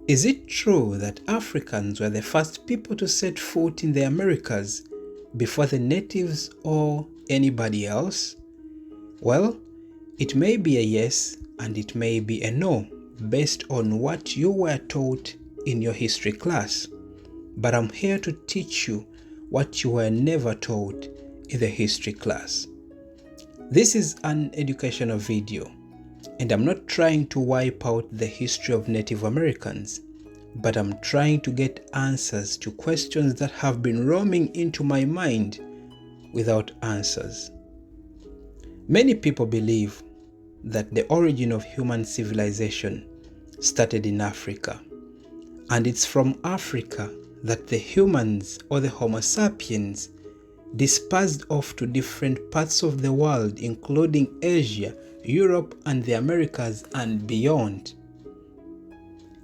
Is it true that Africans were the first people to set foot in the Americas before the natives or anybody else? Well, it may be a yes and it may be a no based on what you were taught in your history class. But I'm here to teach you what you were never taught in the history class. This is an educational video, and I'm not trying to wipe out the history of Native Americans, but I'm trying to get answers to questions that have been roaming into my mind without answers. Many people believe that the origin of human civilization started in Africa, and it's from Africa that the humans or the Homo sapiens dispersed off to different parts of the world, including Asia, Europe, and the Americas and beyond.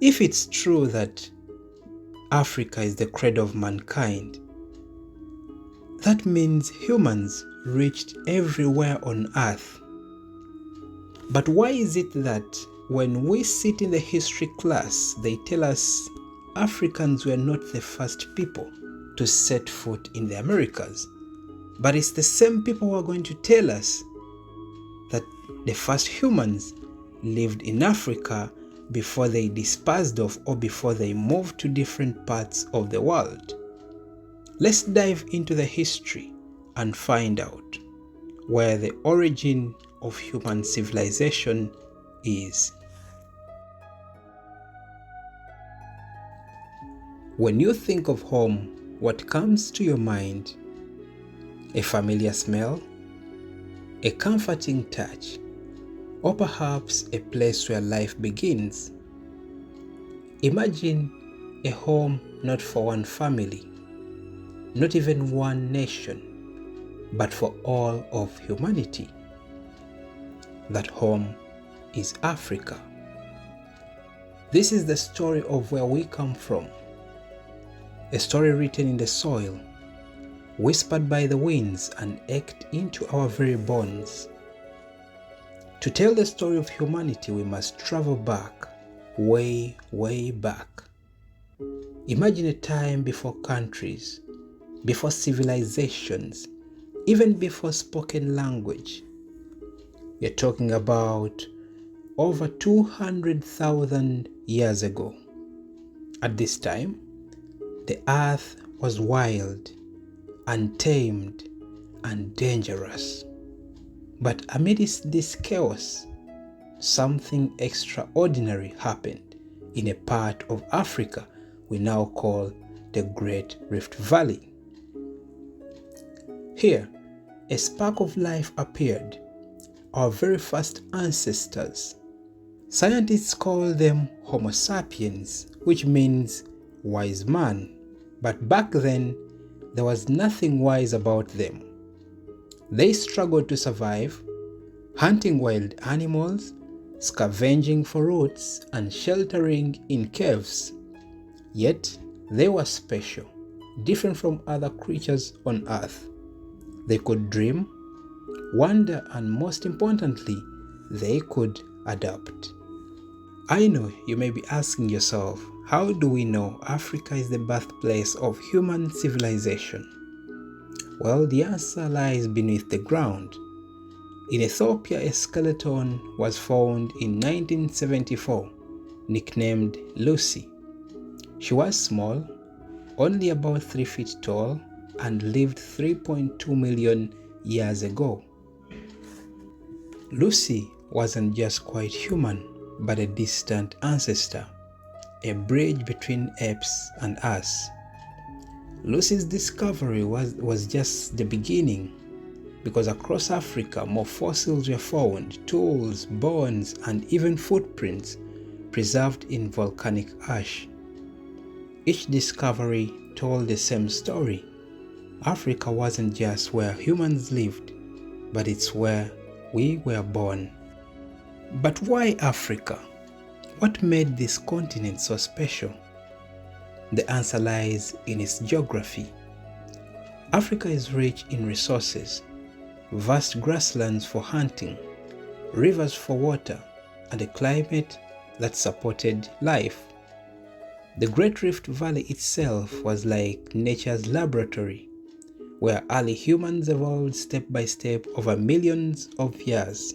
If it's true that Africa is the cradle of mankind, that means humans reached everywhere on Earth. But why is it that when we sit in the history class, they tell us Africans were not the first people to set foot in the Americas, but it's the same people who are going to tell us that the first humans lived in Africa before they dispersed off or before they moved to different parts of the world? Let's dive into the history and find out where the origin of human civilization is. When you think of home, what comes to your mind? A familiar smell? A comforting touch? Or perhaps a place where life begins? Imagine a home not for one family, not even one nation, but for all of humanity. That home is Africa. This is the story of where we come from. A story written in the soil, whispered by the winds and ached into our very bones. To tell the story of humanity, we must travel back, way, way back. Imagine a time before countries, before civilizations, even before spoken language. You're talking about over 200,000 years ago. At this time, the earth was wild, untamed, and dangerous. But amidst this chaos, something extraordinary happened in a part of Africa we now call the Great Rift Valley. Here, a spark of life appeared, our very first ancestors. Scientists call them Homo sapiens, which means wise man. But back then, there was nothing wise about them. They struggled to survive, hunting wild animals, scavenging for roots, and sheltering in caves. Yet, they were special, different from other creatures on Earth. They could dream, wonder, and most importantly, they could adapt. I know you may be asking yourself, how do we know Africa is the birthplace of human civilization? Well, the answer lies beneath the ground. In Ethiopia, a skeleton was found in 1974, nicknamed Lucy. She was small, only about 3 feet tall, and lived 3.2 million years ago. Lucy wasn't just quite human, but a distant ancestor, a bridge between apes and us. Lucy's discovery was just the beginning, because across Africa more fossils were found, tools, bones, and even footprints preserved in volcanic ash. Each discovery told the same story. Africa wasn't just where humans lived, but it's where we were born. But why Africa? What made this continent so special? The answer lies in its geography. Africa is rich in resources, vast grasslands for hunting, rivers for water, and a climate that supported life. The Great Rift Valley itself was like nature's laboratory, where early humans evolved step by step over millions of years.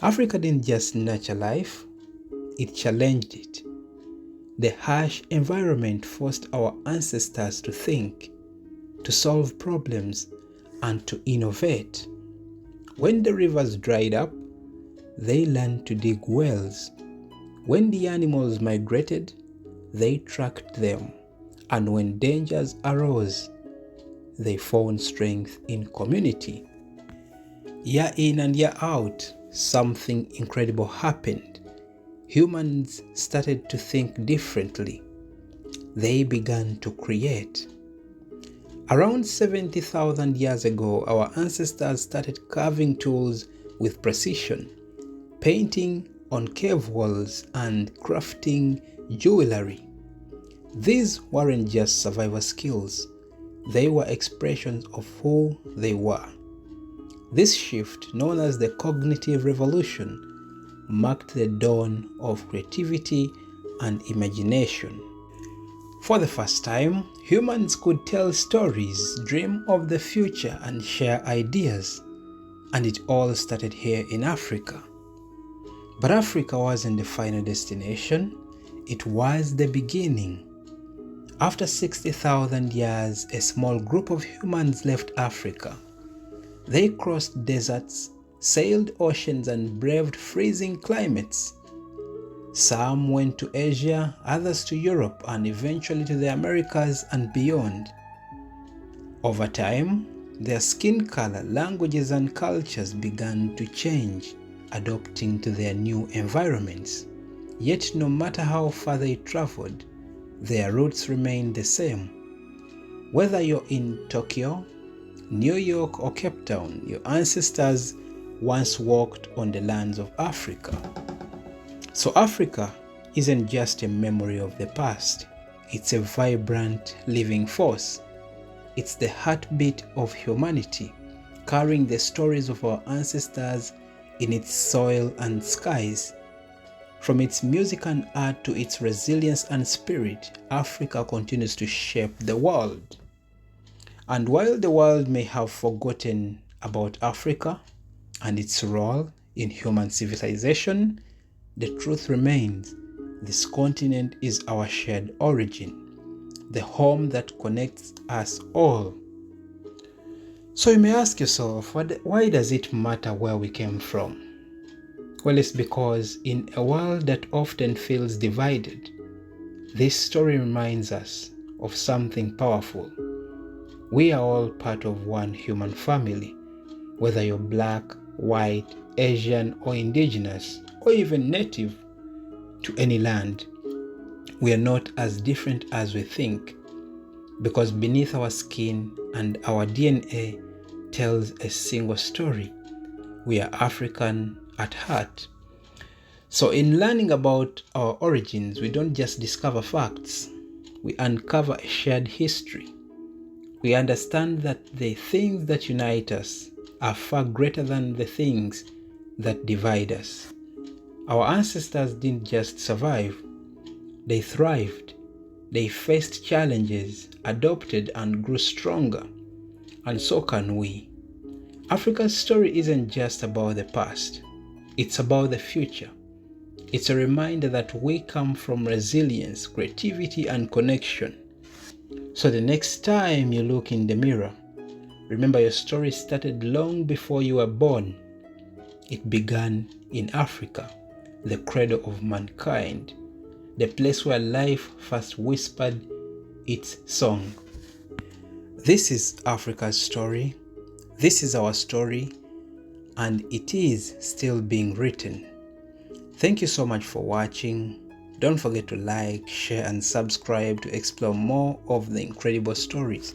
Africa didn't just nurture life, it challenged it. The harsh environment forced our ancestors to think, to solve problems, and to innovate. When the rivers dried up, they learned to dig wells. When the animals migrated, they tracked them. And when dangers arose, they found strength in community. Year in and year out, something incredible happened. Humans started to think differently. They began to create. Around 70,000 years ago, our ancestors started carving tools with precision, painting on cave walls, and crafting jewelry. These weren't just survival skills, they were expressions of who they were. This shift, known as the cognitive revolution, marked the dawn of creativity and imagination. For the first time, humans could tell stories, dream of the future, and share ideas. And it all started here in Africa. But Africa wasn't the final destination, it was the beginning. After 60,000 years, a small group of humans left Africa. They crossed deserts, sailed oceans, and braved freezing climates. Some went to Asia, others to Europe, and eventually to the Americas and beyond. Over time, their skin color, languages, and cultures began to change, adapting to their new environments. Yet no matter how far they traveled, their roots remained the same. Whether you're in Tokyo, New York, or Cape Town, your ancestors once walked on the lands of Africa. So Africa isn't just a memory of the past, it's a vibrant, living force. It's the heartbeat of humanity, carrying the stories of our ancestors in its soil and skies. From its music and art to its resilience and spirit, Africa continues to shape the world. And while the world may have forgotten about Africa and its role in human civilization, the truth remains. This continent is our shared origin, the home that connects us all. So you may ask yourself, why does it matter where we came from? Well, it's because in a world that often feels divided, this story reminds us of something powerful. We are all part of one human family, whether you're black, white, Asian, or indigenous, or even native to any land. We are not as different as we think, because beneath our skin and our DNA tells a single story. We are African at heart. So in learning about our origins, we don't just discover facts, we uncover a shared history. We understand that the things that unite us are far greater than the things that divide us. Our ancestors didn't just survive, they thrived. They faced challenges, adopted, and grew stronger. And so can we. Africa's story isn't just about the past, it's about the future. It's a reminder that we come from resilience, creativity, and connection. So the next time you look in the mirror, remember your story started long before you were born. It began in Africa, the cradle of mankind, the place where life first whispered its song. This is Africa's story. This is our story, and it is still being written. Thank you so much for watching. Don't forget to like, share, and subscribe to explore more of the incredible stories